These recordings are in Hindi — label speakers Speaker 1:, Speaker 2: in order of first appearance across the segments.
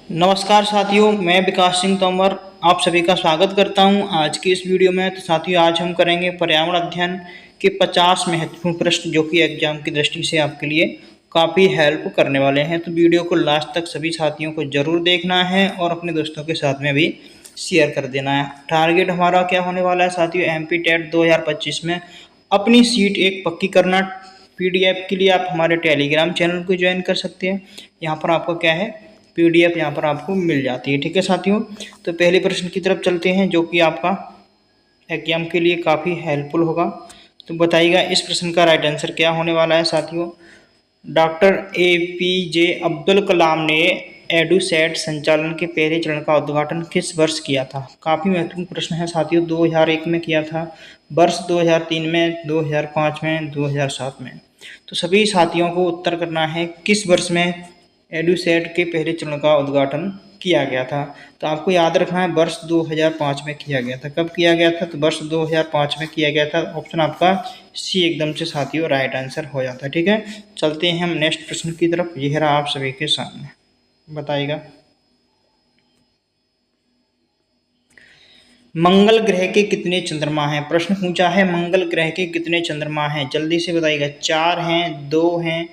Speaker 1: नमस्कार साथियों, मैं विकास सिंह तोमर आप सभी का स्वागत करता हूं आज की इस वीडियो में। तो साथियों, आज हम करेंगे पर्यावरण अध्ययन के 50 महत्वपूर्ण प्रश्न जो कि एग्जाम की दृष्टि से आपके लिए काफ़ी हेल्प करने वाले हैं। तो वीडियो को लास्ट तक सभी साथियों को जरूर देखना है और अपने दोस्तों के साथ में भी शेयर कर देना है। टारगेट हमारा क्या होने वाला है साथियों, एमपी टेट 2025 में अपनी सीट एक पक्की करना। पीडीएफ के लिए आप हमारे टेलीग्राम चैनल को ज्वाइन कर सकते हैं। यहाँ पर आपको क्या है, पीडीएफ यहाँ पर आपको मिल जाती है। ठीक है साथियों, तो पहले प्रश्न की तरफ चलते हैं जो कि आपका एग्जाम के लिए काफ़ी हेल्पफुल होगा। तो बताइएगा इस प्रश्न का राइट आंसर क्या होने वाला है साथियों। डॉक्टर एपीजे अब्दुल कलाम ने एडुसैट संचालन के पहले चरण का उद्घाटन किस वर्ष किया था। काफ़ी महत्वपूर्ण प्रश्न है साथियों। 2001 में किया था, वर्ष 2003 में, 2005 में, 2007 में। तो सभी साथियों को उत्तर करना है किस वर्ष में एडुसैट के पहले चरण का उद्घाटन किया गया था। तो आपको याद रखना है वर्ष 2005 में किया गया था। कब किया गया था? तो वर्ष 2005 में किया गया था। ऑप्शन आपका सी एकदम से साथियों राइट आंसर हो जाता है। ठीक है, चलते हैं हम नेक्स्ट प्रश्न की तरफ। यह रहा आप सभी के सामने, बताइएगा मंगल ग्रह के कितने चंद्रमा हैं। प्रश्न पूछा है मंगल ग्रह के कितने चंद्रमा हैं, जल्दी से बताइएगा। 4 हैं, 2 हैं,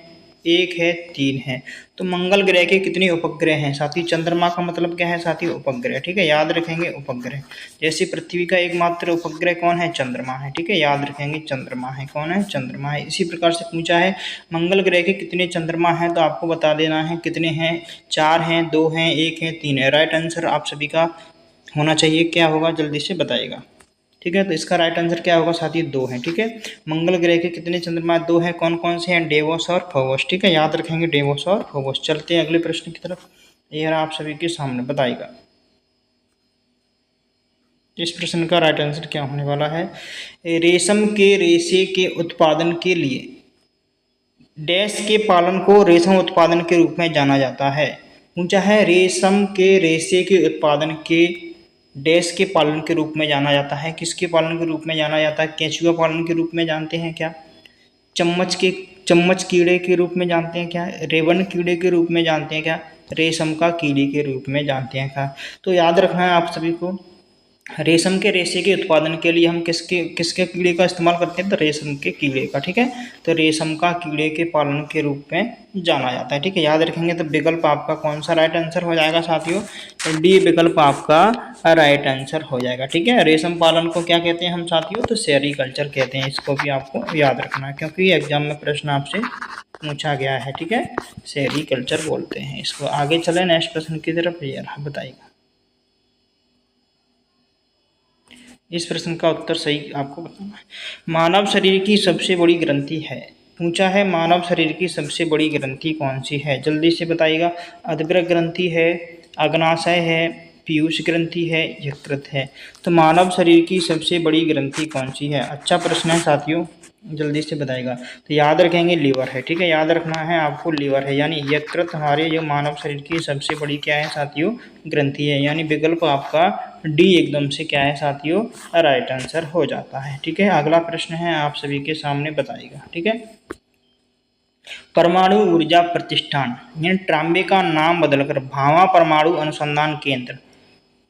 Speaker 1: 1 है, 3 है। तो मंगल ग्रह के कितने उपग्रह हैं साथी। चंद्रमा का मतलब क्या है साथी, उपग्रह। ठीक है, याद रखेंगे उपग्रह। जैसे पृथ्वी का एकमात्र उपग्रह कौन है, चंद्रमा है। ठीक है, याद रखेंगे चंद्रमा है। कौन है, चंद्रमा है। इसी प्रकार से पूछा है मंगल ग्रह के कितने चंद्रमा हैं, तो आपको बता देना है कितने हैं। 4 हैं, 2 हैं, 1 है, 3 है। राइट आंसर आप सभी का होना चाहिए क्या होगा, जल्दी से बताइएगा। ठीक है, तो इसका राइट आंसर क्या होगा साथी, 2 है। ठीक है, मंगल ग्रह के कितने चंद्रमा, 2 हैं। कौन कौन से हैं, डेवोस और फोबोस। ठीक है, याद रखेंगे डेवोस और फोबोस। चलते हैं अगले प्रश्न की तरफ। यह रहा आप सभी के सामने, बताइएगा इस प्रश्न का राइट आंसर क्या होने वाला है। रेशम के रेशे के उत्पादन के लिए डैश के पालन को रेशम उत्पादन के रूप में जाना जाता है। पूछा है रेशम के रेशे के उत्पादन के डैश के पालन के रूप में जाना जाता है। किसके पालन के रूप में जाना जाता है, केंचुआ पालन के रूप में जानते हैं क्या, चम्मच कीड़े के रूप में जानते हैं क्या, रेबन कीड़े के रूप में जानते हैं क्या, रेशम का कीड़े के रूप में जानते हैं क्या। तो याद रखना है आप सभी को, रेशम के रेशे के उत्पादन के लिए हम किसके किसके कीड़े का इस्तेमाल करते हैं, तो रेशम के कीड़े का। ठीक है, तो रेशम का कीड़े के पालन के रूप में जाना जाता है। ठीक है, याद रखेंगे। तो विकल्प आपका कौन सा राइट आंसर हो जाएगा साथियों, तो डी विकल्प आपका राइट आंसर हो जाएगा। ठीक है, रेशम पालन को क्या कहते हैं हम साथियों, तो सेरीकल्चर कहते हैं। इसको भी आपको याद रखना है क्योंकि एग्जाम में प्रश्न आपसे पूछा गया है। ठीक है, सेरीकल्चर बोलते हैं इसको। आगे चले नेक्स्ट प्रश्न की तरफ। ये बताइएगा इस प्रश्न का उत्तर सही आपको बताना है। मानव शरीर की सबसे बड़ी ग्रंथि है। पूछा है मानव शरीर की सबसे बड़ी ग्रंथि कौन सी है, जल्दी से बताइएगा। अधग्र ग्रंथि है, अग्नाशय है, पीयूष ग्रंथि है, यकृत है। तो मानव शरीर की सबसे बड़ी ग्रंथि कौन सी है, अच्छा प्रश्न है साथियों, जल्दी से बताइएगा। तो याद रखेंगे लीवर है। ठीक है, याद रखना है आपको लीवर है, यानी यकृत हमारे जो मानव शरीर की सबसे बड़ी क्या है साथियों, ग्रंथि है। यानी विकल्प आपका डी एकदम से क्या है साथियों, राइट आंसर हो जाता है। ठीक है, अगला प्रश्न है आप सभी के सामने, बताइएगा। ठीक है, परमाणु ऊर्जा प्रतिष्ठान यानी ट्राम्बे का नाम बदलकर भावा परमाणु अनुसंधान केंद्र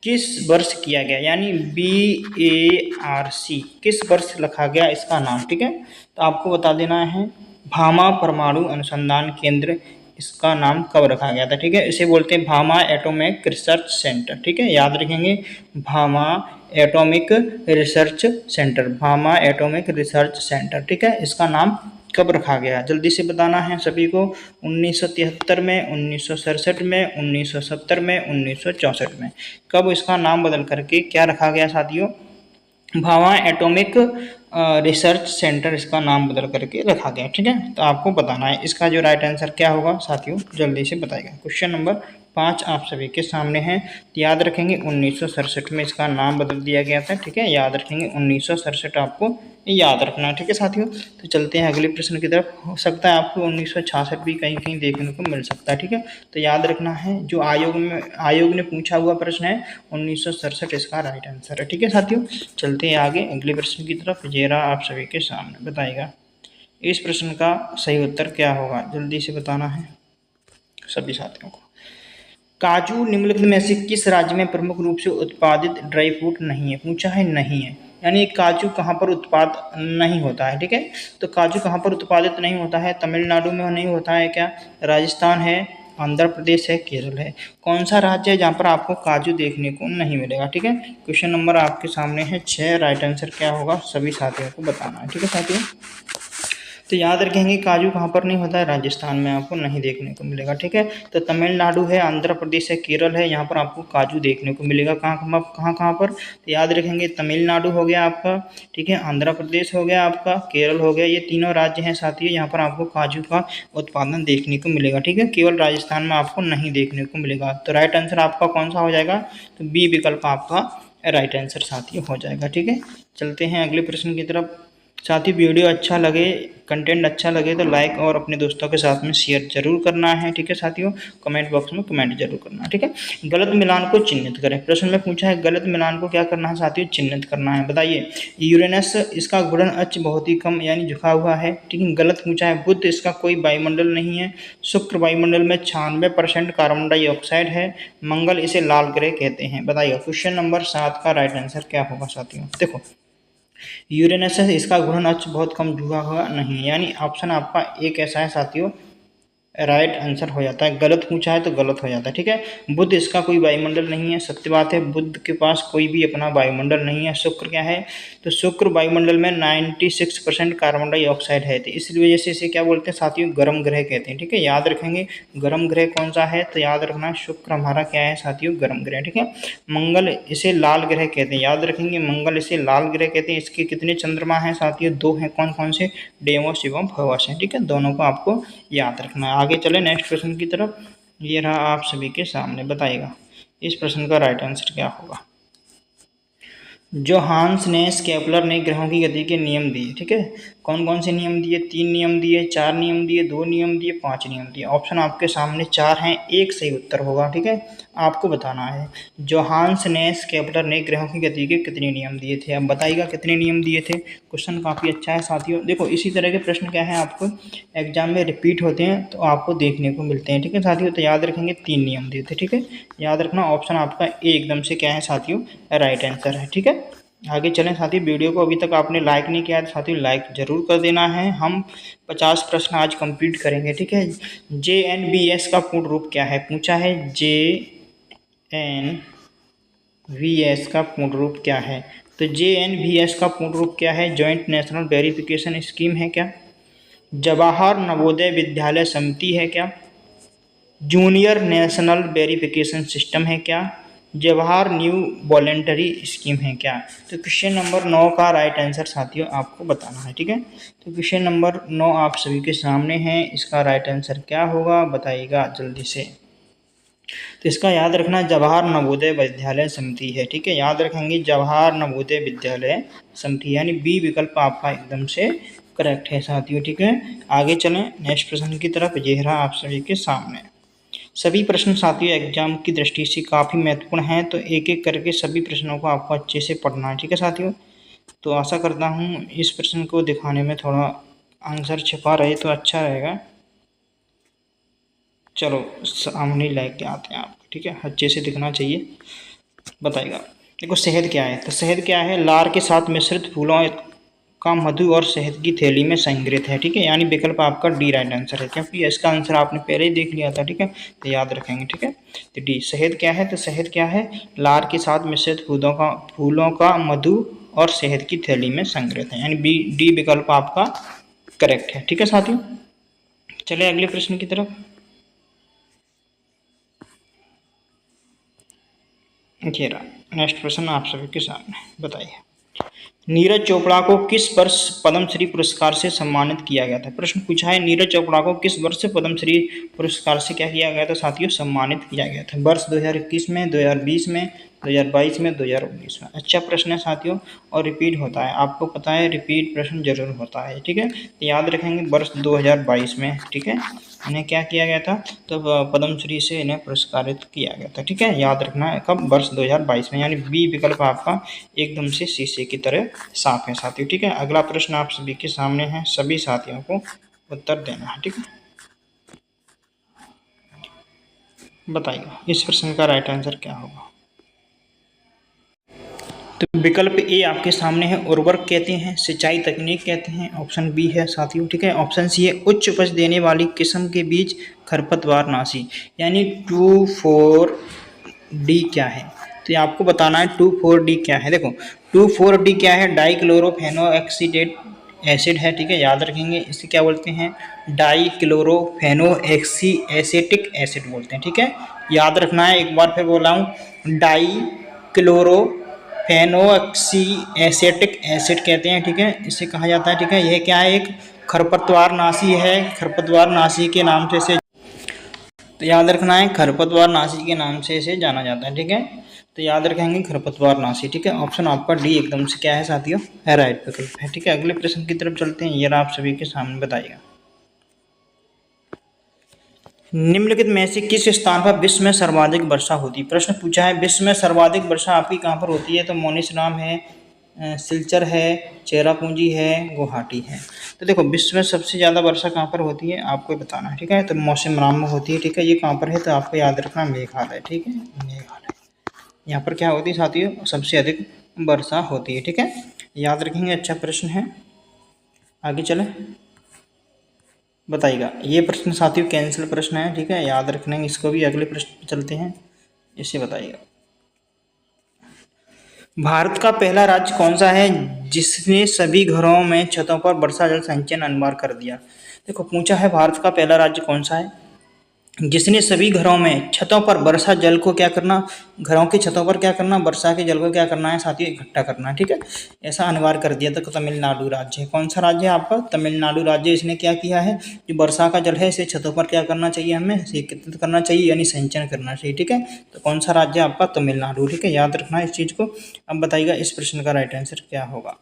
Speaker 1: किस वर्ष किया गया, यानी BARC किस वर्ष रखा गया इसका नाम। ठीक है, तो आपको बता देना है भामा परमाणु अनुसंधान केंद्र इसका नाम कब रखा गया था। ठीक है, इसे बोलते हैं भामा एटॉमिक रिसर्च सेंटर। ठीक है, याद रखेंगे Bhama atomic research centre, Bhama atomic research centre. ठीक है, इसका नाम कब रखा गया, जल्दी से बताना है सभी को। 1973 में, 1967 में, 1970 में, 1964 में। कब इसका नाम बदल करके क्या रखा गया साथियों, भाभा एटॉमिक रिसर्च सेंटर इसका नाम बदल करके रखा गया। ठीक है, तो आपको बताना है इसका जो राइट आंसर क्या होगा साथियों, जल्दी से बताइएगा। क्वेश्चन नंबर 5 आप सभी के सामने है। तो याद रखेंगे 1967 में इसका नाम बदल दिया गया था। ठीक है, याद रखेंगे 1967 आपको याद रखना है। ठीक है साथियों, तो चलते हैं अगले प्रश्न की तरफ। हो सकता है आपको 1966 भी कहीं कहीं देखने को मिल सकता है। ठीक है, तो याद रखना है जो आयोग ने पूछा हुआ प्रश्न है 1967 इसका राइट आंसर है। ठीक है साथियों, चलते हैं आगे अगले प्रश्न की तरफ। ये रहा आप सभी के सामने, बताइएगा इस प्रश्न का सही उत्तर क्या होगा, जल्दी से बताना है सभी साथियों को। काजू निम्नलिखित में से किस राज्य में प्रमुख रूप से उत्पादित ड्राई फ्रूट नहीं है? पूछा है नहीं है, यानी काजू कहाँ पर उत्पाद नहीं होता है। ठीक है, तो काजू कहाँ पर उत्पादित नहीं होता है? तमिलनाडु में नहीं होता है क्या? राजस्थान है, आंध्र प्रदेश है, केरल है। कौन सा राज्य है जहाँ पर आपको काजू देखने को नहीं मिलेगा? ठीक है, क्वेश्चन नंबर आपके सामने है 6। राइट आंसर क्या होगा सभी साथियों को बताना है। ठीक है साथियों, तो याद रखेंगे काजू कहाँ पर नहीं होता है? राजस्थान में आपको नहीं देखने को मिलेगा। ठीक है, तो तमिलनाडु है, आंध्र प्रदेश है, केरल है, यहाँ पर आपको काजू देखने को मिलेगा। कहाँ पर? तो याद रखेंगे तमिलनाडु हो गया आपका, ठीक है, आंध्र प्रदेश हो गया आपका, केरल हो गया, ये तीनों राज्य हैं साथियों, यहाँ पर आपको काजू का उत्पादन देखने को मिलेगा। ठीक है, केवल राजस्थान में आपको नहीं देखने को मिलेगा। तो राइट आंसर आपका कौन सा हो जाएगा? तो बी विकल्प आपका राइट आंसर साथियों हो जाएगा। ठीक है, चलते हैं अगले प्रश्न की तरफ। साथ ही वीडियो अच्छा लगे, कंटेंट अच्छा लगे तो लाइक और अपने दोस्तों के साथ में शेयर जरूर करना है। ठीक है साथियों, कमेंट बॉक्स में कमेंट जरूर करना है। ठीक है, गलत मिलान को चिन्हित करें। प्रश्न में पूछा है गलत मिलान को क्या करना है साथियों? चिन्हित करना है। बताइए, यूरेनस इसका गुणन अक्ष बहुत ही कम यानी झुका हुआ है। ठीक है, गलत पूछा है। बुध इसका कोई वायुमंडल नहीं है। शुक्र वायुमंडल में 96% कार्बन डाइऑक्साइड है। मंगल इसे लाल ग्रह कहते हैं। बताइए क्वेश्चन नंबर 7 का राइट आंसर क्या होगा साथियों? देखो, यूरेनस है, इसका घूर्णन अक्ष बहुत कम झुका हुआ नहीं है, यानी ऑप्शन आपका एक ऐसा है साथियों, राइट आंसर हो जाता है। गलत पूछा है तो गलत हो जाता है। ठीक है, बुध इसका कोई वायुमंडल नहीं है, सत्य बात है, बुध के पास कोई भी अपना वायुमंडल नहीं है। शुक्र क्या है? तो शुक्र वायुमंडल में 96% कार्बन डाइऑक्साइड है, तो इसलिए वजह से इसे क्या बोलते हैं साथियों? गर्म ग्रह कहते हैं। ठीक है, याद रखेंगे गर्म ग्रह कौन सा है? तो याद रखना शुक्र हमारा क्या है साथियों? गर्म ग्रह। ठीक है, मंगल इसे लाल ग्रह कहते हैं। याद रखेंगे मंगल इसे लाल ग्रह कहते हैं। इसके कितने चंद्रमा हैं साथियों? 2 हैं। कौन कौन से? डेमोस एवं भवस हैं। ठीक है, दोनों को आपको याद रखना है। आगे चले नेक्स्ट प्रश्न की तरफ। ये रहा आप सभी के सामने, बताइएगा इस प्रश्न का राइट आंसर क्या होगा? जोहान्स नेस केपलर ने ग्रहों की गति के नियम दिए। ठीक है, कौन कौन से नियम दिए? 3 नियम दिए, 4 नियम दिए, 2 नियम दिए, 5 नियम दिए। ऑप्शन आपके सामने 4 हैं, एक सही उत्तर होगा। ठीक है, आपको बताना है जोहान्स नेस केपलर ने ग्रहों की गति के कितने नियम दिए थे। अब बताइएगा कितने नियम दिए थे। क्वेश्चन काफ़ी अच्छा है साथियों। देखो, इसी तरह के प्रश्न क्या है आपको एग्जाम में रिपीट होते हैं तो आपको देखने को मिलते हैं। ठीक है साथियों, तो याद रखेंगे 3 नियम दिए थे। ठीक है, याद रखना ऑप्शन आपका एकदम से क्या है साथियों? राइट आंसर है। ठीक है, आगे चलें साथियों। वीडियो को अभी तक आपने लाइक नहीं किया है तो साथियों लाइक जरूर कर देना है। हम 50 प्रश्न आज कंप्लीट करेंगे। ठीक है, JNBS का पूर्ण रूप क्या है? पूछा है JNVS का पूर्ण रूप क्या है? तो JNVS का पूर्ण रूप क्या है? जॉइंट नेशनल वेरिफिकेशन स्कीम है क्या? जवाहर नवोदय विद्यालय समिति है क्या? जूनियर नेशनल वेरिफिकेशन सिस्टम है क्या? जवाहर न्यू वॉलेंटरी स्कीम है क्या? तो क्वेश्चन नंबर 9 का राइट आंसर साथियों आपको बताना है। ठीक है, तो क्वेश्चन नंबर 9 आप सभी के सामने है, इसका राइट आंसर क्या होगा बताइएगा जल्दी से। तो इसका याद रखना जवाहर नवोदय विद्यालय समिति है। ठीक है, याद रखेंगे जवाहर नवोदय विद्यालय समिति, यानी बी विकल्प आपका एकदम से करेक्ट है साथियों। ठीक है, आगे चलें नेक्स्ट प्रश्न की तरफ। ये रहा आप सभी के सामने। सभी प्रश्न साथियों एग्जाम की दृष्टि से काफ़ी महत्वपूर्ण हैं, तो एक एक करके सभी प्रश्नों को आपको अच्छे से पढ़ना है। ठीक है साथियों, तो आशा करता हूँ इस प्रश्न को दिखाने में थोड़ा आंसर छिपा रहे तो अच्छा रहेगा। चलो सामने लेके आते हैं आपको। ठीक है, अच्छे से दिखना चाहिए। बताइएगा, देखो शहद क्या है? तो शहद क्या है? लार के साथ मिश्रित फूलों का मधु और शहद की थैली में संग्रहित है। ठीक है, यानी विकल्प आपका डी राइट आंसर है, क्योंकि इसका आंसर आपने पहले ही देख लिया था। ठीक है, तो याद रखेंगे। ठीक है, तो डी शहद क्या है? तो शहद क्या है? लार के साथ मिश्रित फूलों का मधु और शहद की थैली में संग्रहित है, यानी बी डी विकल्प आपका करेक्ट है। ठीक है साथियों, चले अगले प्रश्न की तरफ। ये रहा नेक्स्ट प्रश्न आप सभी के सामने, बताइए नीरज चोपड़ा को किस वर्ष पद्मश्री पुरस्कार से सम्मानित किया गया था? प्रश्न पूछा है नीरज चोपड़ा को किस वर्ष से पद्मश्री पुरस्कार से क्या किया गया था साथियों? सम्मानित किया गया था। वर्ष 2021 में, 2020 में, 2022 में, 2019 में। अच्छा प्रश्न है साथियों, और रिपीट होता है, आपको पता है रिपीट प्रश्न जरूर होता है। ठीक है, तो याद रखेंगे वर्ष 2022 में। ठीक है, इन्हें क्या किया गया था? तो पद्मश्री से इन्हें पुरस्कारित किया गया था। ठीक है, याद रखना है कब? वर्ष 2022 में, यानी बी विकल्प आपका एकदम से शीशे की तरह साफ है साथियों। ठीक है, अगला प्रश्न आप सभी के सामने है, सभी साथियों को उत्तर देना है। ठीक है, बताइएगा इस प्रश्न का राइट आंसर क्या होगा। तो विकल्प ए आपके सामने है, उर्वरक कहते हैं, सिंचाई तकनीक कहते हैं, ऑप्शन बी है साथियों, ठीक है, ऑप्शन सी है उच्च उपज देने वाली किस्म के बीज खरपतवार नाशी। यानी 2,4-D क्या है, तो ये आपको बताना है 2,4-D क्या है। देखो 2,4-D क्या है, डाइक्लोरोफेनोएक्सीडेट एसिड है, ठीक है, याद रखेंगे। इसे क्या बोलते हैं, डाइक्लोरोफेनोएक्सी एसिटिक एसिड बोलते हैं, ठीक है, याद रखना है। एक बार फिर बोला हूँ, डाइक्लोरो फेनोक्सी एसिटिक एसिड कहते हैं, ठीक है, इसे कहा जाता है, ठीक है। यह क्या है, एक खरपतवार नाशी है, खरपतवार नाशी के नाम से इसे, तो याद रखना है, खरपतवार नाशी के नाम से इसे जाना जाता है, ठीक है, तो याद रखेंगे खरपतवार नाशी, ठीक है। ऑप्शन आपका डी एकदम से क्या है साथियों, है राइट विकल्प है, ठीक है। अगले प्रश्न की तरफ चलते हैं, ये आप सभी के सामने बताइएगा। निम्नलिखित में से किस स्थान पर विश्व में सर्वाधिक वर्षा होती है। प्रश्न पूछा है विश्व में सर्वाधिक वर्षा आपकी कहाँ पर होती है, तो मोनिसराम है, सिलचर है, चेरापूंजी है, गुवाहाटी है। तो देखो विश्व में सबसे ज़्यादा वर्षा कहाँ पर होती है आपको बताना है, ठीक है, तो मौसिनराम में होती है, ठीक है। ये कहाँ पर है, तो आपको याद रखना मेघालय, ठीक है, मेघालय, यहाँ पर क्या होती है साथियों, सबसे अधिक वर्षा होती है, ठीक है, याद रखेंगे। अच्छा प्रश्न है, आगे चलें, बताइएगा। ये प्रश्न साथियों कैंसिल प्रश्न है, ठीक है, याद रखना इसको भी। अगले प्रश्न पर चलते हैं, इसे बताइएगा। भारत का पहला राज्य कौन सा है जिसने सभी घरों में छतों पर वर्षा जल संचयन अनिवार्य कर दिया। देखो पूछा है भारत का पहला राज्य कौन सा है जिसने सभी घरों में छतों पर वर्षा जल को क्या करना, घरों की छतों पर क्या करना, वर्षा के जल को क्या करना है साथियों, इकट्ठा करना है, ठीक है, ऐसा अनिवार्य कर दिया। तो तमिलनाडु राज्य है। कौन सा राज्य है आपका, तमिलनाडु राज्य। इसने क्या किया है, जो वर्षा का जल है इसे छतों पर क्या करना चाहिए, हमें एकत्रित करना चाहिए, यानी संचयन करना चाहिए, ठीक है। तो कौन सा राज्य है आपका, तमिलनाडु, ठीक है, याद रखना इस चीज़ को। अब बताइएगा इस प्रश्न का राइट आंसर क्या होगा।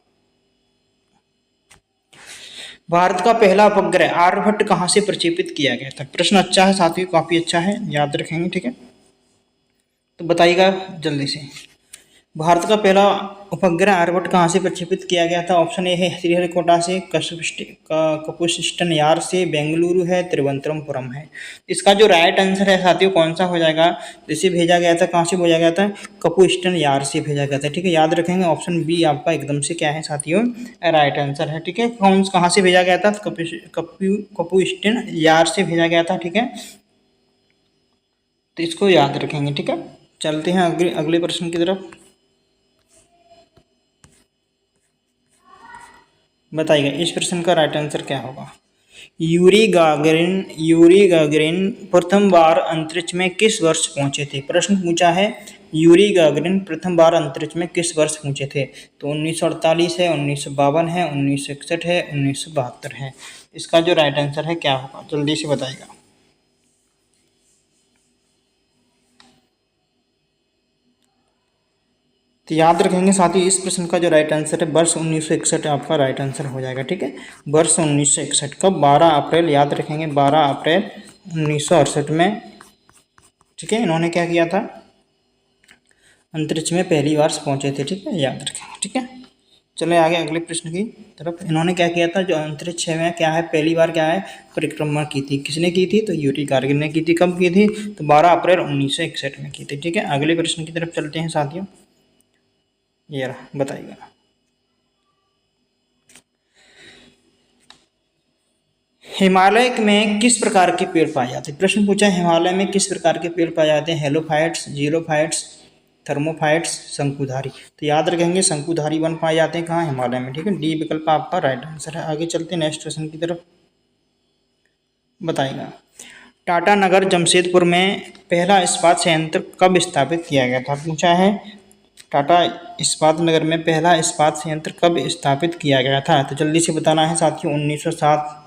Speaker 1: भारत का पहला उपग्रह आर्यभट्ट कहाँ से प्रक्षेपित किया गया था। प्रश्न अच्छा है साथियों, काफी अच्छा है, याद रखेंगे, ठीक है। तो बताइएगा जल्दी से, भारत का पहला उपग्रह आर्यभट्ट कहाँ से प्रक्षेपित किया गया था। ऑप्शन ए है श्रीहरिकोटा से, कपुस्टन यार से, बेंगलुरु है, तिरुवनंतपुरम है। इसका जो राइट आंसर है साथियों कौन सा हो जाएगा, जिसे भेजा गया था, कहाँ से भेजा गया था, कपुस्टन यार से भेजा गया था, ठीक है, याद रखेंगे। ऑप्शन बी आपका एकदम से क्या है साथियों, राइट आंसर है, ठीक है। कहाँ से भेजा गया था, कपुस्टन यार से भेजा गया था, ठीक है, तो इसको याद रखेंगे, ठीक है। चलते हैं अगले प्रश्न की तरफ, बताइएगा इस प्रश्न का राइट आंसर क्या होगा। यूरी गागरिन प्रथम बार अंतरिक्ष में किस वर्ष पहुंचे थे। प्रश्न पूछा है यूरी गागरिन प्रथम बार अंतरिक्ष में किस वर्ष पहुंचे थे, तो 1948 है, 1952 है, 1961 है, 1972 है। इसका जो राइट आंसर है क्या होगा, जल्दी से बताइएगा। तो याद रखेंगे साथ ही इस प्रश्न का जो राइट आंसर है वर्ष 1961 आपका राइट आंसर हो जाएगा, ठीक है। वर्ष 1961 कब, 12 अप्रैल, याद रखेंगे 12 अप्रैल 1968 में, ठीक है, इन्होंने क्या किया था, अंतरिक्ष में पहली बार पहुंचे थे, ठीक है, याद रखेंगे, ठीक है। चले आगे अगले प्रश्न की तरफ। इन्होंने क्या किया था, जो अंतरिक्ष में क्या है पहली बार क्या है परिक्रमा की थी, किसने की थी, तो यूरी गागरिन ने की थी। कब की थी, तो 12 अप्रैल 1961 में की थी, ठीक है। अगले प्रश्न की तरफ चलते हैं साथियों, ये रहा, बताइएगा। हिमालय में किस प्रकार के पेड़ पाए जाते हैं। प्रश्न पूछा है हिमालय में किस प्रकार के पेड़ पाए जाते हैं, हेलोफाइट्स, जीरोफाइट्स, थर्मोफाइट्स, शंकुधारी। तो याद रखेंगे शंकुधारी वन पाए जाते हैं कहाँ, हिमालय में, ठीक है, डी विकल्प आपका राइट आंसर है। आगे चलते हैं नेक्स्ट प्रश्न की तरफ, बताइएगा। टाटा नगर जमशेदपुर में पहला इस्पात संयंत्र कब स्थापित किया गया था। पूछा है टाटा इस्पात नगर में पहला इस्पात संयंत्र कब स्थापित किया गया था, तो जल्दी से बताना है साथियों। 1907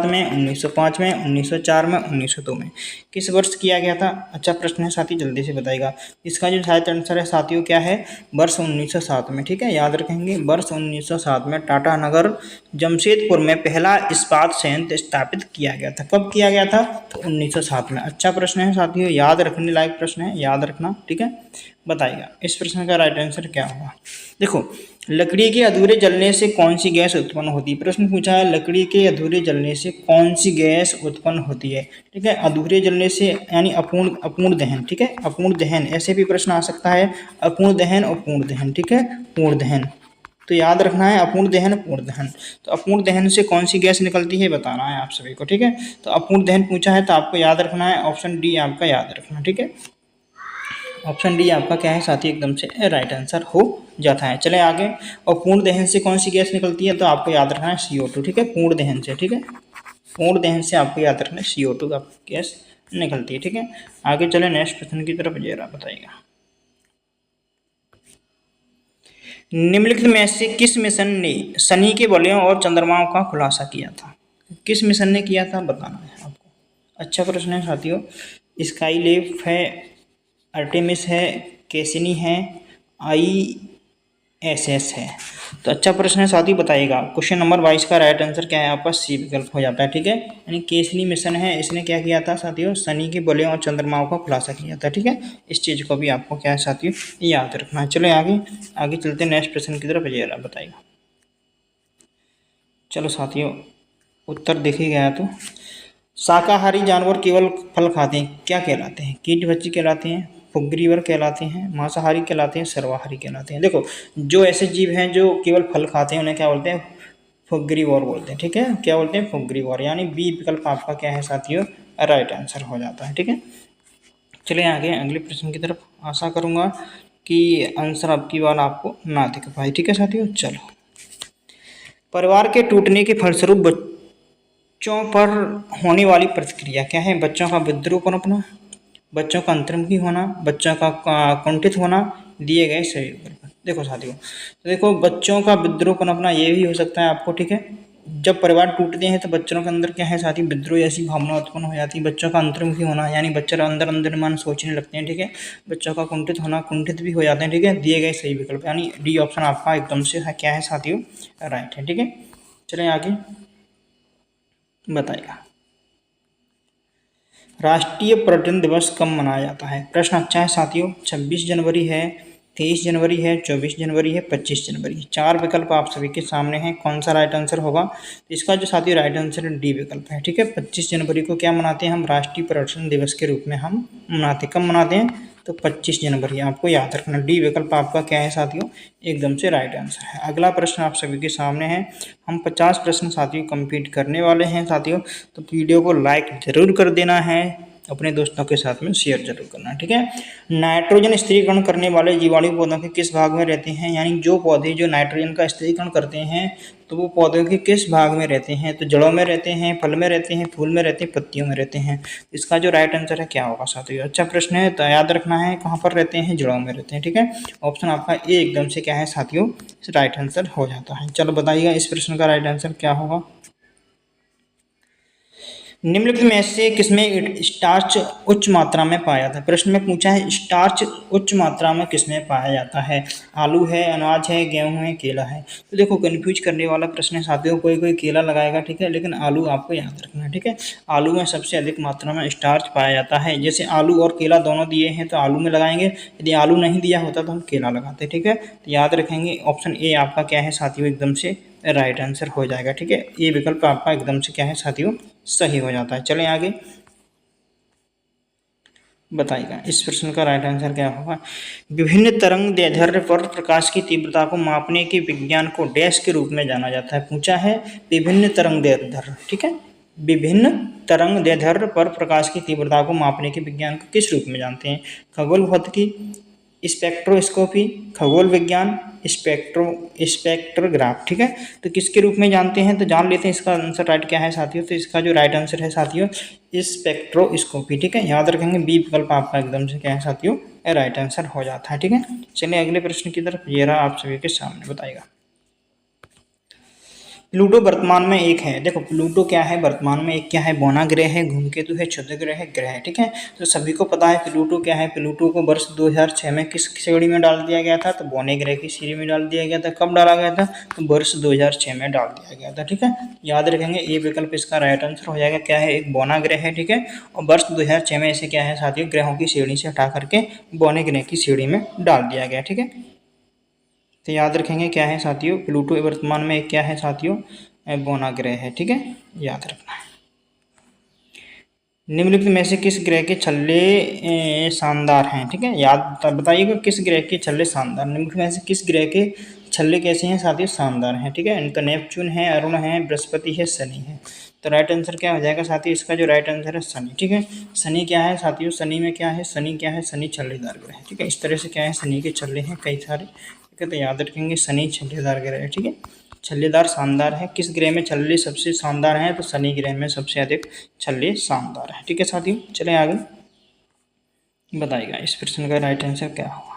Speaker 1: में, 1905 में, 1904 में, 1902 में, किस वर्ष किया गया था। अच्छा प्रश्न है साथी, जल्दी से बताइएगा। इसका जो राइट आंसर है साथियों क्या है, वर्ष 1907 में, ठीक है, याद रखेंगे वर्ष 1907 में टाटा नगर जमशेदपुर में पहला इस्पात संयंत्र स्थापित किया गया था। कब किया गया था, तो 1907 में। अच्छा प्रश्न है साथियों, याद रखने लायक प्रश्न है, याद रखना, ठीक है। बताइएगा इस प्रश्न का राइट आंसर क्या होगा। देखो लकड़ी के अधूरे जलने से कौन सी गैस उत्पन्न होती है? प्रश्न पूछा है लकड़ी के अधूरे जलने से कौन सी गैस उत्पन्न होती है। ठीक है, अधूरे जलने से यानी अपूर्ण अपूर्ण दहन। ठीक है, अपूर्ण दहन ऐसे भी प्रश्न आ सकता है, अपूर्ण दहन और पूर्ण दहन। ठीक है, पूर्ण दहन तो याद रखना है, अपूर्ण दहन पूर्ण दहन। तो अपूर्ण दहन से कौन सी गैस निकलती है बताना है आप सभी को। ठीक है, तो अपूर्ण दहन पूछा है तो आपको याद रखना है ऑप्शन डी आपका याद रखना। ठीक है, ऑप्शन डी आपका क्या है साथी एकदम से राइट आंसर हो जाता है। चले आगे, और पूर्ण दहन से कौन सी गैस निकलती है तो आपको याद रखना है CO2। ठीक है, पूर्ण दहन से। ठीक है, पूर्ण दहन से आपको याद रखना है CO2 का गैस निकलती है। ठीक है, आगे चले नेक्स्ट प्रश्न की तरफ, जरा बताइएगा। निम्नलिखित में से किस मिशन ने शनि के वलयों और चंद्रमाओं का खुलासा किया था? किस मिशन ने किया था बताना है आपको। अच्छा प्रश्न है साथियों। स्काई लैब है, आर्टेमिस है, कैसिनी है, ISS है। तो अच्छा प्रश्न है साथियों, बताइएगा। क्वेश्चन नंबर 22 का राइट आंसर क्या है आपका? सी विकल्प हो जाता है। ठीक है, यानी कैसिनी मिशन है, इसने क्या किया था साथियों? शनि के वलयों और चंद्रमाओं का खुलासा किया था। ठीक है, इस चीज़ को भी आपको क्या है साथियों याद रखना है। चलो आगे आगे चलते हैं नेक्स्ट प्रश्न की तरफ, जरा बताइएगा। चलो साथियों, उत्तर देखी गया तो शाकाहारी जानवर केवल फल खाते हैं, क्या कहलाते हैं? कीटभक्षी कहलाते हैं, फुग्रीवर कहलाते हैं, मांसाहारी कहलाते हैं, सर्वाहारी कहलाते हैं। देखो, जो ऐसे जीव हैं जो केवल फल खाते हैं उन्हें क्या बोलते हैं? फुग्रीवोर बोलते हैं। ठीक है, क्या बोलते हैं? फुग्रीवोर, यानी बी विकल्प आपका क्या है साथियों राइट आंसर हो जाता है। ठीक है, चलिए आगे अगले प्रश्न की तरफ। आशा करूंगा कि आंसर आपकी बार आपको ना दिख पाए। ठीक है साथियों, चलो। परिवार के टूटने के फलस्वरूप बच्चों पर होने वाली प्रतिक्रिया क्या है? बच्चों का विद्रूप पनपना, बच्चों का अंतर्मुखी होना, बच्चों का कुंठित होना, दिए गए सही विकल्प। देखो साथियों, तो देखो बच्चों का विद्रोह पनपना ये भी हो सकता है आपको। ठीक है, जब परिवार टूटते हैं तो बच्चों के अंदर क्या है साथी? विद्रोह ऐसी भावना उत्पन्न हो जाती है। बच्चों का अंतर्मुखी होना यानी बच्चे अंदर अंदर मन सोचने लगते हैं। ठीक है, बच्चों का कुंठित होना, कुंठित भी हो जाते हैं। ठीक है, दिए गए सही विकल्प, यानी डी ऑप्शन आपका एकदम से क्या है साथियों राइट है। ठीक है, चलें आगे बताइएगा। राष्ट्रीय पर्यटन दिवस कब मनाया जाता है? प्रश्न अच्छा है साथियों। 26 जनवरी है, 23 जनवरी है, 24 जनवरी है, 25 जनवरी है। चार विकल्प आप सभी के सामने हैं, कौन सा राइट आंसर होगा? तो इसका जो साथियों राइट आंसर डी विकल्प है। ठीक है, 25 जनवरी को क्या मनाते हैं हम? राष्ट्रीय पर्यटन दिवस के रूप में हम मनाते। कब मनाते हैं? तो 25 जनवरी। आपको याद रखना, डी विकल्प आपका क्या है साथियों एकदम से राइट आंसर है। अगला प्रश्न आप सभी के सामने है। हम 50 प्रश्न साथियों कंप्लीट करने वाले हैं साथियों, तो वीडियो को लाइक जरूर कर देना है, अपने दोस्तों के साथ में शेयर जरूर करना है। ठीक है, नाइट्रोजन स्थिरीकरण करने वाले जीवाणु पौधों के किस भाग में रहते हैं? यानी जो पौधे जो नाइट्रोजन का स्थिरीकरण करते हैं तो वो पौधों के किस भाग में रहते हैं? तो जड़ों में रहते हैं, फल में रहते हैं, फूल में रहते हैं, पत्तियों में रहते हैं। इसका जो राइट आंसर है क्या होगा साथियों? अच्छा प्रश्न है, तो याद रखना है कहाँ पर रहते हैं? जड़ों में रहते हैं। ठीक है, ऑप्शन आपका ए एकदम से क्या है साथियों राइट आंसर हो जाता है। चलो बताइएगा इस प्रश्न का राइट आंसर क्या होगा। निम्नलिखित में से किसमें स्टार्च उच्च मात्रा में पाया जाता है? प्रश्न में पूछा है स्टार्च उच्च मात्रा में किसमें पाया जाता है? आलू है, अनाज है, गेहूं है, केला है। तो देखो कंफ्यूज करने वाला प्रश्न है साथियों, कोई कोई केला लगाएगा। ठीक है, लेकिन आलू आपको याद रखना है। ठीक है, आलू में सबसे अधिक मात्रा में स्टार्च पाया जाता है। जैसे आलू और केला दोनों दिए हैं तो आलू में लगाएंगे, यदि आलू नहीं दिया होता तो हम केला लगाते। ठीक है, तो याद रखेंगे ऑप्शन ए आपका क्या है साथियों एकदम से राइट आंसर हो जाएगा। ठीक है, ये विकल्प आपका एकदम से क्या है साथियों सही हो जाता है। चलें आगे बताइएगा इस प्रश्न का राइट आंसर क्या होगा। विभिन्न तरंग दैर्ध्य पर प्रकाश की तीव्रता को मापने के विज्ञान को डैश के रूप में जाना जाता है? पूछा है विभिन्न तरंग दैर्ध्य। ठीक है, विभिन्न तरंग दैर्ध्य पर प्रकाश की तीव्रता को मापने के विज्ञान को किस रूप में जानते हैं? खगोल भौतिकी, स्पेक्ट्रोस्कोपी, खगोल विज्ञान, स्पेक्ट्रोग्राफ। ठीक है, तो किसके रूप में जानते हैं? तो जान लेते हैं इसका आंसर राइट क्या है साथियों। तो इसका जो राइट आंसर है साथियों स्पेक्ट्रोस्कोपी। ठीक है, याद रखेंगे बी विकल्प आपका एकदम से क्या है साथियों राइट आंसर हो जाता है। ठीक है, चलिए अगले प्रश्न की तरफ, ये रहा आप सभी के सामने बताइएगा। प्लूटो वर्तमान में एक है। देखो प्लूटो क्या है वर्तमान में एक क्या है? बौना ग्रह है, धूमकेतु है, क्षुद्र ग्रह है, ग्रह है। ठीक है, तो सभी को पता है प्लूटो क्या है। प्लूटो को वर्ष 2006 में किस श्रेणी में डाल दिया गया था? तो बौने ग्रह की श्रेणी में डाल दिया गया था। कब डाला गया था? तो वर्ष 2006 में डाल दिया गया था। ठीक है, याद रखेंगे ये विकल्प इसका राइट आंसर हो जाएगा। क्या है? एक बौना ग्रह है। ठीक है, और वर्ष 2006 में इसे क्या है साथियों ग्रहों की श्रेणी से हटा करके बौने ग्रह की श्रेणी में डाल दिया गया। ठीक है, तो याद रखेंगे क्या है साथियों, प्लूटो वर्तमान में क्या है साथियों, बौना ग्रह है। ठीक है, याद रखना है। निम्नलिखित में से किस ग्रह के छल्ले शानदार हैं। ठीक है, याद बताइएगा किस ग्रह के छल्ले शानदार। निम्नलिखित में से किस ग्रह के छल्ले कैसे हैं साथियों, शानदार हैं। ठीक है, इनका नेपच्यून है, अरुण है, बृहस्पति है, शनि है। तो राइट आंसर क्या हो जाएगा साथियों, इसका जो राइट आंसर है शनि। ठीक है, शनि क्या है साथियों, शनि में क्या है, शनि क्या है, शनि छल्लेदार ग्रह है। ठीक है, इस तरह से क्या है, शनि के छल्ले हैं कई सारे। ठीक है, तो याद रखेंगे शनि छल्लेदार ग्रह है। ठीक है, छल्लेदार शानदार है, किस ग्रह में छल्ले सबसे शानदार हैं, तो शनि ग्रह में सबसे अधिक छल्ले शानदार है। ठीक है साथियों, चलें आगे, बताइएगा इस प्रश्न का राइट आंसर क्या होगा।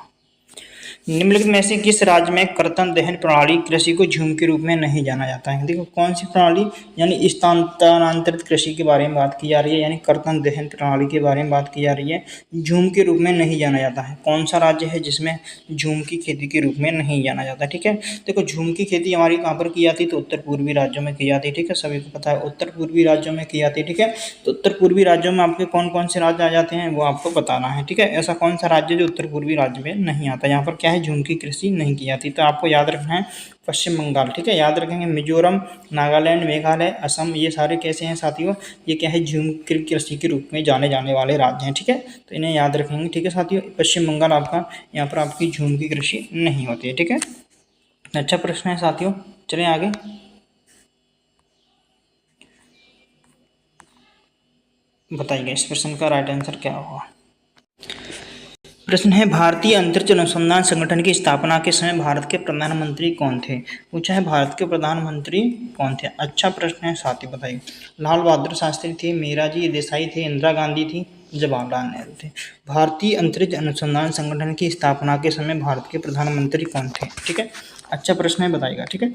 Speaker 1: निम्नलिखित में से किस राज्य में कर्तन दहन प्रणाली कृषि को झूम के रूप में नहीं जाना जाता है। देखो कौन सी प्रणाली, यानी स्थानांतरित कृषि के बारे में बात की जा रही है, यानी कर्तन दहन प्रणाली के बारे में बात की जा रही है। झूम के रूप में नहीं जाना जाता है, कौन सा राज्य है जिसमें झूम की खेती के रूप में नहीं जाना जाता। ठीक है, देखो झूम की खेती हमारी कहाँ पर की जाती है, तो उत्तर पूर्वी राज्यों में की जाती है। ठीक है, सभी को पता है उत्तर पूर्वी राज्यों में की जाती है। ठीक है, तो उत्तर पूर्वी राज्यों में आपके कौन कौन से राज्य आ जाते हैं वो आपको बताना है। ठीक है, ऐसा कौन सा राज्य जो उत्तर पूर्वी राज्य में नहीं आता, यहाँ पर क्या है, झूम की कृषि नहीं की जाती। तो आपको याद रखना है पश्चिम बंगाल। ठीक है, याद रखेंगे मिजोरम, नागालैंड, मेघालय, असम, ये सारे कैसे हैं साथियों, ये क्या है, झूम की कृषि के रूप में जाने जाने वाले राज्य हैं। ठीक है, तो इन्हें याद रखेंगे। ठीक है साथियों, पश्चिम बंगाल आपका, यहाँ पर आपकी झूम की कृषि नहीं होती है। ठीक है, अच्छा प्रश्न है साथियों, चलें आगे, बताइए इस प्रश्न का राइट आंसर क्या होगा। प्रश्न है, भारतीय अंतरिक्ष अनुसंधान संगठन की स्थापना के समय भारत के प्रधानमंत्री कौन थे। पूछा है भारत के प्रधानमंत्री कौन थे। अच्छा प्रश्न है साथी, बताइए। लाल बहादुर शास्त्री थे, मोरारजी देसाई थे, इंदिरा गांधी थी, जवाहरलाल नेहरू थे। भारतीय अंतरिक्ष अनुसंधान संगठन की स्थापना के समय भारत के प्रधानमंत्री कौन थे। ठीक है, अच्छा प्रश्न है, बताइएगा। ठीक है,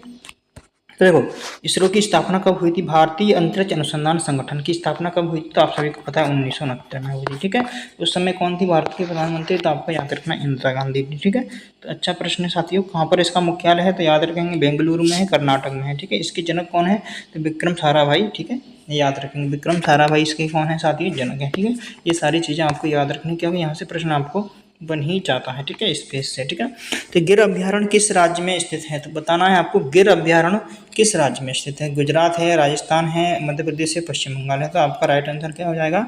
Speaker 1: तो देखो इसरो की स्थापना कब हुई थी, भारतीय अंतरिक्ष अनुसंधान संगठन की स्थापना कब हुई थी, तो आप सभी को पता है 1969 में हुई थी। ठीक है, उस समय कौन थी भारत की प्रधानमंत्री, तो आपको याद रखना इंदिरा गांधी थी। ठीक है, तो अच्छा प्रश्न है साथियों, कहाँ पर इसका मुख्यालय है, तो याद रखेंगे बेंगलुरु में है, कर्नाटक में है। ठीक है, इसके जनक कौन है, तो विक्रम साराभाई। ठीक है, याद रखेंगे विक्रम साराभाई इसके कौन है साथियों, जनक है। ठीक है, ये सारी चीज़ें आपको याद रखनी, क्योंकि यहाँ से प्रश्न आपको बन ही जाता है। ठीक है, स्पेस से। ठीक है, तो गिर अभ्यारण्य किस राज्य में स्थित है, तो बताना है आपको गिर अभ्यारण्य किस राज्य में स्थित है। गुजरात है, राजस्थान है, मध्य प्रदेश है, पश्चिम बंगाल है। तो आपका राइट आंसर क्या हो जाएगा,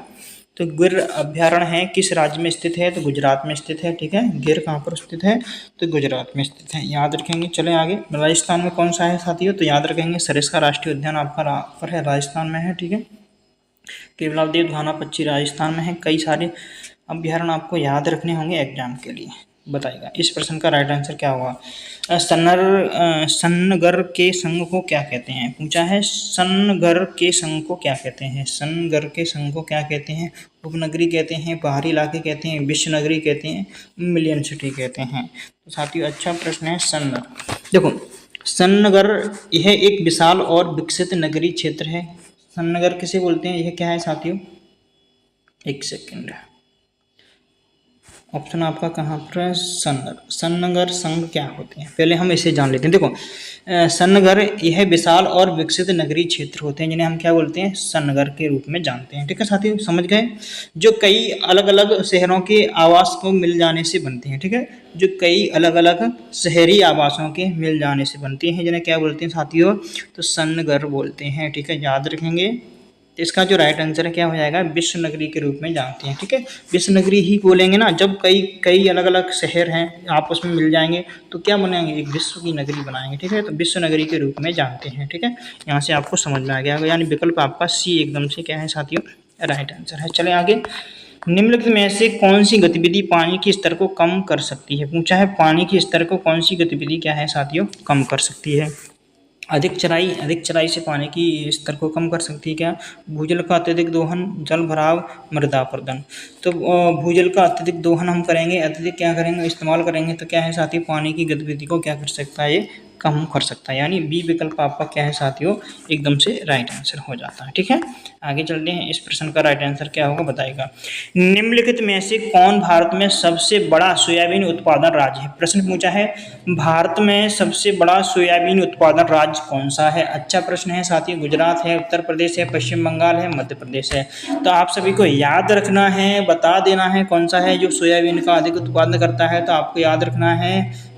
Speaker 1: तो गिर अभ्यारण्य है किस राज्य में स्थित है, तो गुजरात में स्थित है। ठीक है, गिर कहाँ पर स्थित है, तो गुजरात में स्थित है, याद रखेंगे। चले आगे, राजस्थान में कौन सा है साथियों, तो याद रखेंगे सरिस्का राष्ट्रीय उद्यान आपका पर है, राजस्थान में है। ठीक है, केवलादेव घाना पक्षी राजस्थान में है। कई सारे अभ्यारण्य आपको याद रखने होंगे एग्जाम के लिए, बताइएगा इस प्रश्न का राइट आंसर क्या होगा। सन्नगर के संघ को क्या कहते हैं, पूछा है सन्नगर के संघ को क्या कहते हैं। सन्नगर के संघ को क्या कहते हैं, उपनगरी कहते हैं, पहाड़ी इलाके कहते हैं, विश्व नगरी कहते हैं, मिलियन सिटी कहते हैं। तो साथियों अच्छा प्रश्न है सन्नगर। देखो सन्नगर यह एक विशाल और विकसित नगरीय क्षेत्र है। सन्नगर किसे बोलते हैं, यह क्या है साथियों, एक सेकेंड, ऑप्शन आपका कहाँ पर है, सन्नगर। सन्नगर संघ क्या होते हैं, पहले हम इसे जान लेते हैं। देखो सन्नगर यह विशाल और विकसित नगरीय क्षेत्र होते हैं, जिन्हें हम क्या बोलते हैं, सन्नगर के रूप में जानते हैं। ठीक है साथियों, समझ गए, जो कई अलग अलग शहरों के आवास को मिल जाने से बनते हैं। ठीक है, जो कई अलग अलग शहरी आवासों के मिल जाने से बनती हैं, जिन्हें क्या बोलते हैं साथियों, तो सन्नगर बोलते हैं। ठीक है, याद रखेंगे। इसका जो राइट आंसर है क्या हो जाएगा, विश्व नगरी के रूप में जानते हैं। ठीक है, विश्व नगरी ही बोलेंगे ना, जब कई अलग अलग शहर हैं आपस में मिल जाएंगे तो क्या बनाएंगे, एक विश्व की नगरी बनाएंगे। ठीक है, तो विश्व नगरी के रूप में जानते हैं। ठीक है, यहाँ से आपको समझ में आ गया होगा, यानी विकल्प आपका सी एकदम से क्या है साथियों, राइट आंसर है। चले आगे, निम्नलिखित में से कौन सी गतिविधि पानी के स्तर को कम कर सकती है। पूछा है पानी के स्तर को कौन सी गतिविधि क्या है साथियों, कम कर सकती है। अधिक चराई से पानी की स्तर को कम कर सकती है। क्या, भूजल का अत्यधिक दोहन, जल भराव, मृदा अपरदन। तो भूजल का अत्यधिक दोहन हम करेंगे, अत्यधिक क्या करेंगे, इस्तेमाल करेंगे, तो क्या है साथियों, पानी की गतिविधि को क्या कर सकता है, ये कम कर सकता है। यानी बी विकल्प आपका क्या है साथियों, एकदम से राइट आंसर हो जाता है। ठीक है, आगे चलते हैं, इस प्रश्न का राइट आंसर क्या होगा, बताएगा। निम्नलिखित में से कौन भारत में सबसे बड़ा सोयाबीन उत्पादन राज्य है। प्रश्न पूछा है भारत में सबसे बड़ा सोयाबीन उत्पादन राज्य कौन सा है। अच्छा प्रश्न है साथियों, गुजरात है, उत्तर प्रदेश है, पश्चिम बंगाल है, मध्य प्रदेश है। तो आप सभी को याद रखना है, बता देना है कौन सा है जो सोयाबीन का अधिक उत्पादन करता है। तो आपको याद रखना है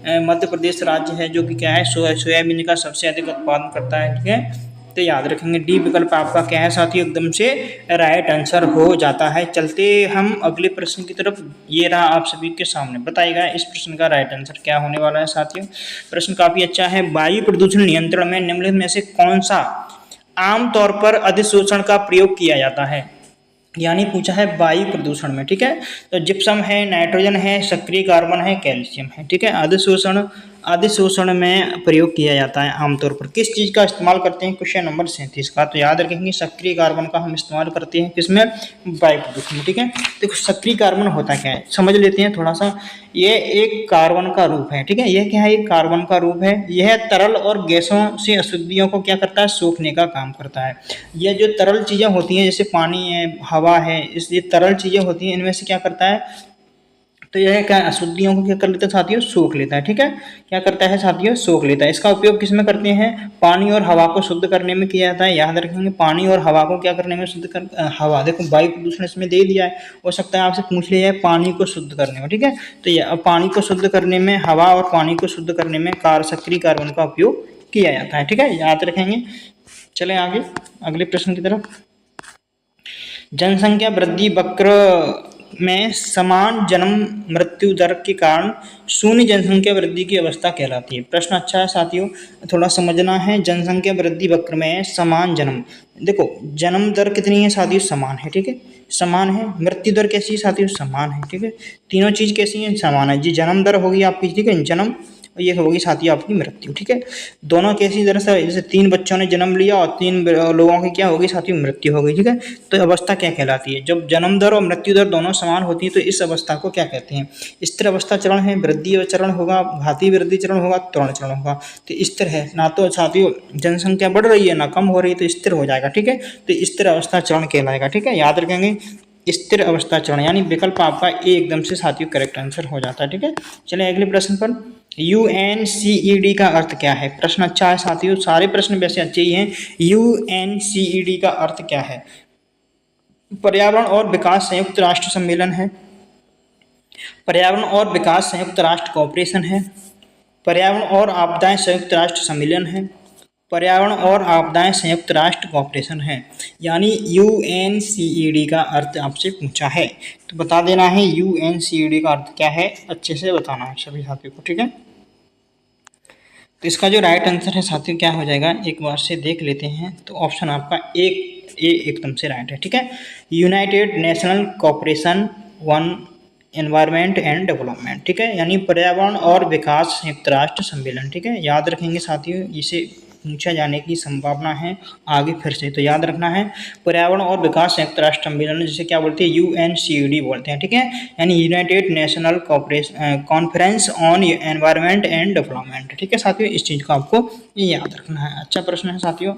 Speaker 1: मध्य प्रदेश राज्य है जो कि क्या है सोयाबीन का सबसे अधिक उत्पादन करता है। ठीक है, तो याद रखेंगे डी विकल्प आपका क्या है साथियों, एकदम से राइट आंसर हो जाता है। चलते हम अगले प्रश्न की तरफ। ये रहा आप सभी के सामने, बताइएगा इस प्रश्न का राइट आंसर क्या होने वाला है साथियों। प्रश्न काफी अच्छा है। वायु प्रदूषण नियंत्रण में निम्नलिखित में से कौन सा आमतौर पर अधिशोषण का प्रयोग किया जाता है। यानी पूछा है वायु प्रदूषण में। ठीक है, तो जिप्सम है, नाइट्रोजन है, सक्रिय कार्बन है, कैल्शियम है। ठीक है, अधिशोषण में प्रयोग किया जाता है आमतौर पर। किस चीज़ का इस्तेमाल करते हैं, क्वेश्चन नंबर 37 का। तो याद रखेंगे सक्रिय कार्बन का हम इस्तेमाल करते हैं किसमें, वायु प्रदूषण में। ठीक है, तो सक्रिय कार्बन होता क्या है समझ लेते हैं थोड़ा सा। ये एक कार्बन का रूप है। ठीक है, यह क्या है, एक कार्बन का रूप है। यह तरल और गैसों से अशुद्धियों को क्या करता है, सोखने का काम करता है। यह जो तरल चीज़ें होती हैं जैसे पानी है, हवा है, इसलिए तरल चीज़ें होती हैं, इनमें से क्या करता है, तो यह क्या अशुद्धियों को क्या कर लेता है साथियों, सोख लेता है। ठीक है, क्या करता है साथियों, सोख लेता है। इसका उपयोग किस में करते हैं, पानी और हवा को शुद्ध करने में किया जाता है। याद रखेंगे पानी और हवा को क्या करने में, शुद्ध कर हवा, देखो वायु प्रदूषण इसमें दे दिया है, हो सकता है आपसे पूछ लिया है पानी को शुद्ध करने में। ठीक है, तो ये अब पानी को शुद्ध करने में, हवा और पानी को शुद्ध करने में सक्रिय कार्बन का उपयोग किया जाता है। ठीक है, याद रखेंगे। चले आगे अगले प्रश्न की तरफ। जनसंख्या वृद्धि वक्र में समान जन्म मृत्यु दर के कारण शून्य जनसंख्या वृद्धि की अवस्था कहलाती है। प्रश्न अच्छा है साथियों, थोड़ा समझना है। जनसंख्या वृद्धि वक्र में समान जन्म, देखो जन्म दर कितनी है साथियों, समान है। ठीक है, समान है। मृत्यु दर कैसी है साथियों, समान है। ठीक है, तीनों चीज कैसी है, समान है जी। जन्म दर होगी आपकी, ठीक है, जन्म, और ये होगी साथियों आपकी मृत्यु। ठीक है, दोनों कैसी दर से, जैसे 3 बच्चों ने जन्म लिया और 3 लोगों की क्या होगी साथियों, मृत्यु हो गई। ठीक है, तो अवस्था क्या कहलाती है, जब जन्म दर और मृत्यु दर दोनों समान होती है तो इस अवस्था को क्या कहते हैं, स्थिर अवस्था चरण है, वृद्धि चरण होगा, घातीय वृद्धि चरण होगा, त्वरण चरण होगा। तो स्थिर है ना, तो साथियों जनसंख्या बढ़ रही है ना कम हो रही है, तो स्थिर हो जाएगा। ठीक है, तो स्थिर अवस्था चरण कहलाएगा। ठीक है, याद रखेंगे स्थिर अवस्था चरण, यानी विकल्प आपका ए एकदम से साथियों करेक्ट आंसर हो जाता है। ठीक है, चलिए अगले प्रश्न पर। UNCED का अर्थ क्या है। प्रश्न अच्छा है साथियों, सारे प्रश्न वैसे अच्छे ही हैं। UNCED का अर्थ क्या है, पर्यावरण और विकास संयुक्त राष्ट्र सम्मेलन है, पर्यावरण और विकास संयुक्त राष्ट्र कॉपरेशन है, पर्यावरण और आपदाएं संयुक्त राष्ट्र सम्मेलन है, पर्यावरण और आपदाएं संयुक्त राष्ट्र कॉपरेशन है। यानी UNCED का अर्थ आपसे पूछा है तो बता देना है UNCED का अर्थ क्या है, अच्छे से बताना है सभी साथियों को। ठीक है, तो इसका जो राइट आंसर है साथियों क्या हो जाएगा, एक बार से देख लेते हैं। तो ऑप्शन आपका ए एकदम से राइट है। ठीक है, United National Corporation on environment and development. ठीक है, यानी पर्यावरण और विकास संयुक्त राष्ट्र सम्मेलन। ठीक है, याद रखेंगे साथियों, इसे पूछा जाने की संभावना है आगे फिर से, तो याद रखना है पर्यावरण और विकास संयुक्त राष्ट्र सम्मेलन जिसे क्या बोलते हैं, UNCED बोलते हैं। ठीक है, यानी United national conference on environment and development. ठीक है साथियों, इस चीज़ को आपको याद रखना है। अच्छा प्रश्न है साथियों,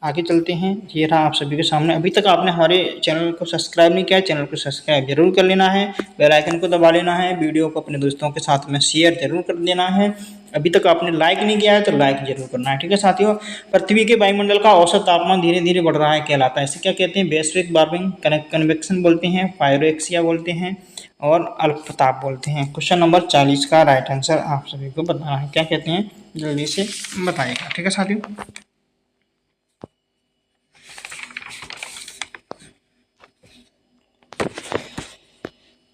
Speaker 1: आगे चलते हैं। ये रहा आप सभी के सामने। अभी तक आपने हमारे चैनल को सब्सक्राइब नहीं किया, चैनल को सब्सक्राइब जरूर कर लेना है, बेल आइकन को दबा लेना है, वीडियो को अपने दोस्तों के साथ में शेयर जरूर कर देना है। अभी तक आपने लाइक नहीं किया है तो लाइक जरूर करना है। ठीक है साथियों, पृथ्वी के वायुमंडल का औसत तापमान धीरे धीरे बढ़ रहा है कहलाता है। इसे क्या कहते हैं, वैश्विक वार्मिंग, कन्वेक्शन बोलते हैं, पायरोक्सिया बोलते हैं और अल्पताप बोलते हैं। क्वेश्चन नंबर 40 का राइट आंसर आप सभी को बताना है, क्या कहते हैं जल्दी से बताइएगा। ठीक है साथियों,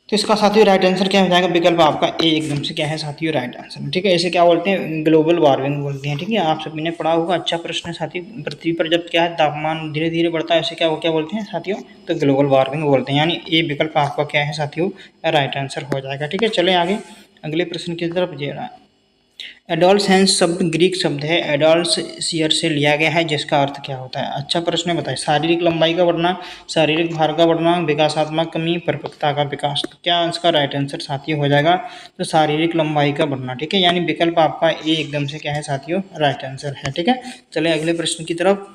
Speaker 1: तो इसका साथियों राइट आंसर क्या हो जाएगा, विकल्प आपका ए एकदम से क्या है साथियों राइट आंसर। ठीक है, इसे क्या बोलते हैं, ग्लोबल वार्मिंग बोलते हैं। ठीक है, आप सभी ने पढ़ा होगा, अच्छा प्रश्न है साथियों। पृथ्वी पर जब क्या है तापमान धीरे धीरे बढ़ता है इसे क्या बोलते हैं साथियों, तो ग्लोबल वार्मिंग बोलते हैं। यानी ए विकल्प आपका क्या है साथियों राइट आंसर हो जाएगा। ठीक है, चले आगे अगले प्रश्न की तरफ। जे रहा एडोलसेंस शब्द ग्रीक शब्द है, एडोलसियर से लिया गया है, जिसका अर्थ क्या होता है। अच्छा प्रश्न है, बताइए। शारीरिक लंबाई का बढ़ना, शारीरिक भार का बढ़ना, विकासात्मक कमी, परिपक्वता का विकास। तो क्या इसका राइट आंसर साथियों हो जाएगा, तो शारीरिक लंबाई का बढ़ना। ठीक है, यानी विकल्प आपका ए एकदम से क्या है साथियों राइट आंसर है। ठीक है, चले अगले प्रश्न की तरफ।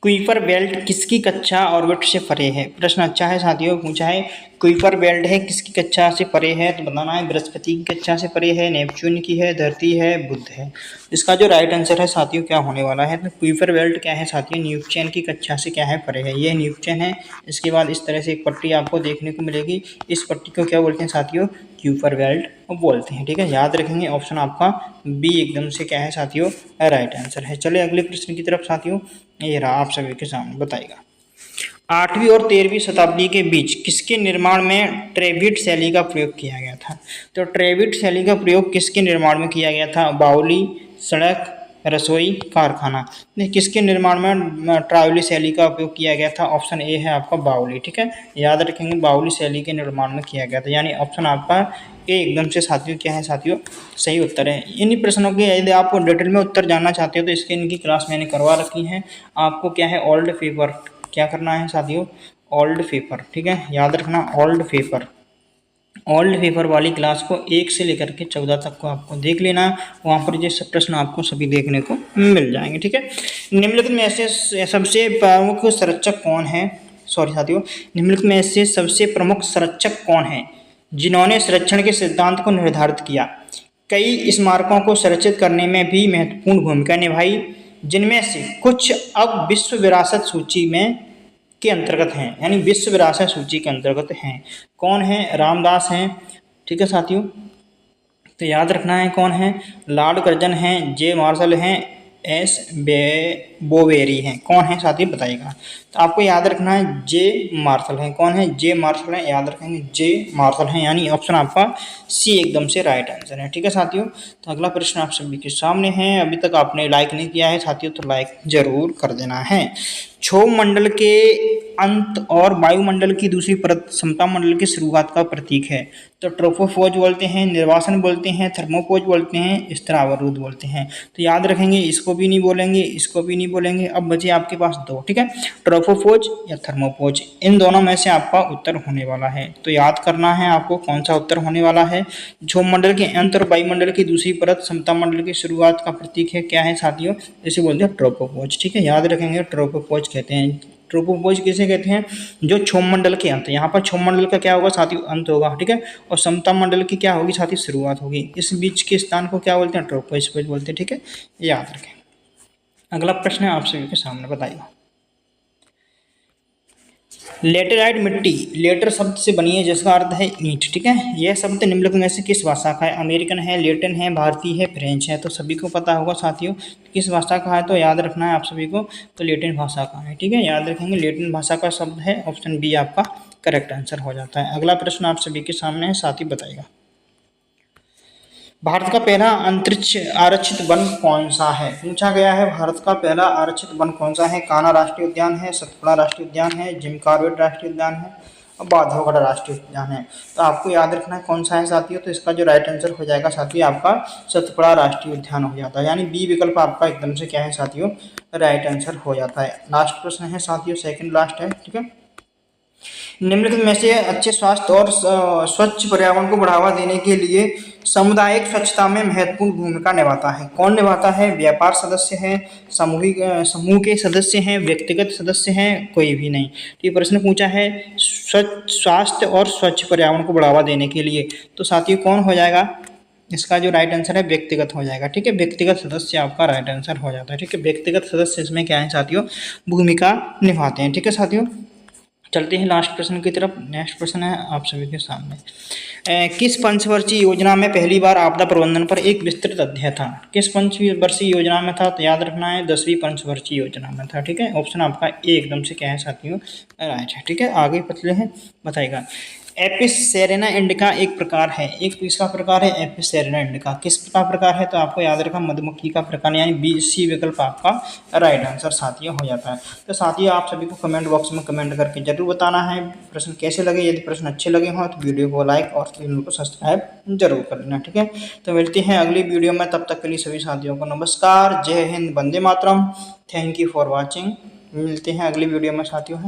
Speaker 1: कुइपर बेल्ट किसकी कक्षा ऑर्बिट से परे है? प्रश्न अच्छा है साथियों, पूछा है कुइपर बेल्ट है किसकी कक्षा से परे है, तो बताना है बृहस्पति की कक्षा से परे है, नेपच्यून की है, धरती है, बुध है। इसका जो राइट आंसर है साथियों क्या होने वाला है, तो कुइपर बेल्ट क्या है साथियों, न्यूटन की कक्षा से क्या है, परे है। ये न्यूटन है। इसके बाद इस तरह से एक पट्टी आपको देखने को मिलेगी, इस पट्टी को क्या बोलते हैं साथियों, कुइपर बेल्ट बोलते हैं। ठीक है, याद रखेंगे। ऑप्शन आपका बी एकदम से क्या है साथियों, राइट आंसर है। चले अगले प्रश्न की तरफ साथियों, ये रहा आप सभी के सामने, बताइएगा 8वीं और 13वीं शताब्दी के बीच किसके निर्माण में ट्रेविड शैली का प्रयोग किया गया था? तो ट्रेविड शैली का प्रयोग किसके निर्माण में किया गया था? बावली, सड़क, रसोई, कारखाना। किसके निर्माण में ट्रावली शैली का उपयोग किया गया था? ऑप्शन ए है आपका बावली। ठीक है, याद रखेंगे बावली शैली के निर्माण में किया गया था, यानी ऑप्शन आपका ए एकदम से साथियों क्या है साथियों, सही उत्तर है। इन प्रश्नों के यदि आप डिटेल में उत्तर जानना चाहते हो तो इसके इनकी क्लास मैंने करवा रखी है। आपको क्या है, ओल्ड पेपर क्या करना है साथियों, ओल्ड पेपर। ठीक है, याद रखना ओल्ड पेपर। ओल्ड पेपर वाली क्लास को 1 से लेकर के 14 तक को आपको देख लेना, वहाँ पर ये सब प्रश्न आपको सभी देखने को मिल जाएंगे। ठीक है, निम्नलिखित में ऐसे सबसे प्रमुख संरक्षक कौन है, सॉरी साथियों, निम्नलिखित में ऐसे सबसे प्रमुख संरक्षक कौन है जिन्होंने संरक्षण के सिद्धांत को निर्धारित किया, कई स्मारकों को संरक्षित करने में भी महत्वपूर्ण भूमिका निभाई, जिनमें से कुछ अब विश्व विरासत सूची में के अंतर्गत हैं, यानी विश्व विरासत सूची के अंतर्गत हैं। कौन है? रामदास हैं। ठीक है साथियों, तो याद रखना है कौन है, लॉर्ड कर्जन हैं, जे मार्शल हैं, एस बोवेरी हैं। कौन है साथियों बताइएगा, तो आपको याद रखना है जे मार्शल हैं। कौन है? जे मार्शल हैं, याद रखेंगे जे मार्शल हैं, यानी ऑप्शन आपका सी एकदम से राइट आंसर है। ठीक है साथियों, तो अगला प्रश्न आप सभी के सामने है। अभी तक आपने लाइक नहीं किया है साथियों तो लाइक जरूर कर देना है। क्षोभ मंडल के अंत और वायुमंडल की दूसरी परत समता मंडल की शुरुआत का प्रतीक है, तो ट्रोपोफोज बोलते हैं, निर्वासन बोलते हैं, थर्मोपोज बोलते हैं, स्थिरावरोध बोलते हैं। तो याद रखेंगे, इसको भी नहीं बोलेंगे, इसको भी नहीं बोलेंगे। अब बचे आपके पास दो। ठीक है, ट्रोपोफोज या थर्मोपोज, इन दोनों में से आपका उत्तर होने वाला है। तो याद करना है आपको कौन सा उत्तर होने वाला है। क्षोभ मंडल के अंत और वायुमंडल की दूसरी परत समता मंडल की शुरुआत का प्रतीक है, क्या है साथियों, इसे बोलते हैं ट्रोपोफोज। ठीक है, याद रखेंगे ट्रोपोफोज कहते हैं। ट्रोपोफोज किसे कहते हैं? जो क्षोभ मंडल के अंत, यहाँ पर क्षोभ मंडल का क्या होगा साथियों, अंत होगा। ठीक है, और समता मंडल की क्या होगी साथियों, शुरुआत होगी। इस बीच के स्थान को क्या बोलते हैं? ट्रोपोस्फेज बोलते हैं। ठीक है, याद रखें। अगला प्रश्न है आप सभी के सामने, बताइएगा लेटेराइट मिट्टी लेटर शब्द से बनी है जिसका अर्थ है ईंट। ठीक है, यह शब्द निम्नलिखित में से किस भाषा का है? अमेरिकन है, लैटिन है, भारतीय है, फ्रेंच है। तो सभी को पता होगा साथियों किस भाषा का है, तो याद रखना है आप सभी को, तो लैटिन भाषा का है। ठीक है, याद रखेंगे लैटिन भाषा का शब्द है, ऑप्शन बी आपका करेक्ट आंसर हो जाता है। अगला प्रश्न आप सभी के सामने है, साथी बताइएगा भारत का पहला अंतरिक्ष आरक्षित वन कौन सा है? पूछा गया है भारत का पहला आरक्षित वन कौन सा है। कान्हा राष्ट्रीय उद्यान है, सतपुड़ा राष्ट्रीय उद्यान है, जिम कॉर्बेट राष्ट्रीय उद्यान है और बांधवगढ़ राष्ट्रीय उद्यान है। तो आपको याद रखना है कौन सा है साथियों, तो इसका जो राइट आंसर हो जाएगा साथियों आपका सतपुड़ा राष्ट्रीय उद्यान हो जाता है, यानी बी विकल्प आपका एकदम से क्या है साथियों, राइट आंसर हो जाता है। लास्ट प्रश्न है साथियों, सेकंड लास्ट है। ठीक है, निम्नलिखित में से अच्छे स्वास्थ्य और स्वच्छ पर्यावरण को बढ़ावा देने के लिए सामुदायिक स्वच्छता में महत्वपूर्ण भूमिका निभाता है? कौन निभाता है? व्यापार सदस्य हैं, समूह के सदस्य हैं, व्यक्तिगत सदस्य हैं, कोई भी नहीं। तो ये प्रश्न पूछा है स्वच्छ स्वास्थ्य और स्वच्छ पर्यावरण को बढ़ावा देने के लिए, तो साथियों कौन हो जाएगा? इसका जो राइट आंसर है व्यक्तिगत हो जाएगा। ठीक है, व्यक्तिगत सदस्य आपका राइट आंसर हो जाता है। ठीक है, व्यक्तिगत सदस्य इसमें क्या है साथियों, भूमिका निभाते हैं। ठीक है साथियों, चलते हैं लास्ट प्रश्न की तरफ। नेक्स्ट प्रश्न है आप सभी के सामने, किस पंचवर्षीय योजना में पहली बार आपदा प्रबंधन पर एक विस्तृत अध्याय था? किस पंचवर्षीय योजना में था? तो याद रखना है 10वीं पंचवर्षीय योजना में था। ठीक है, ऑप्शन आपका ए एकदम से क्या है साथियों, राइट है। ठीक है, आगे पतले हैं, बताइएगा एपिस सेरेना इंडिका एक प्रकार है, एक किसका प्रकार है? एपिस सेरेना इंडिका किस का प्रकार है? तो आपको याद रखना मधुमक्खी का प्रकार, यानी बी सी विकल्प आपका राइट आंसर साथियों हो जाता है। तो साथियों आप सभी को कमेंट बॉक्स में कमेंट करके जरूर बताना है प्रश्न कैसे लगे। यदि प्रश्न अच्छे लगे हों तो वीडियो को लाइक और चैनल को सब्सक्राइब जरूर कर लेना। ठीक है, तो मिलते हैं अगली वीडियो में, तब तक के लिए सभी साथियों को नमस्कार, जय Hind, Vande Mataram, thank you for watching. मिलते हैं अगली वीडियो में साथियों।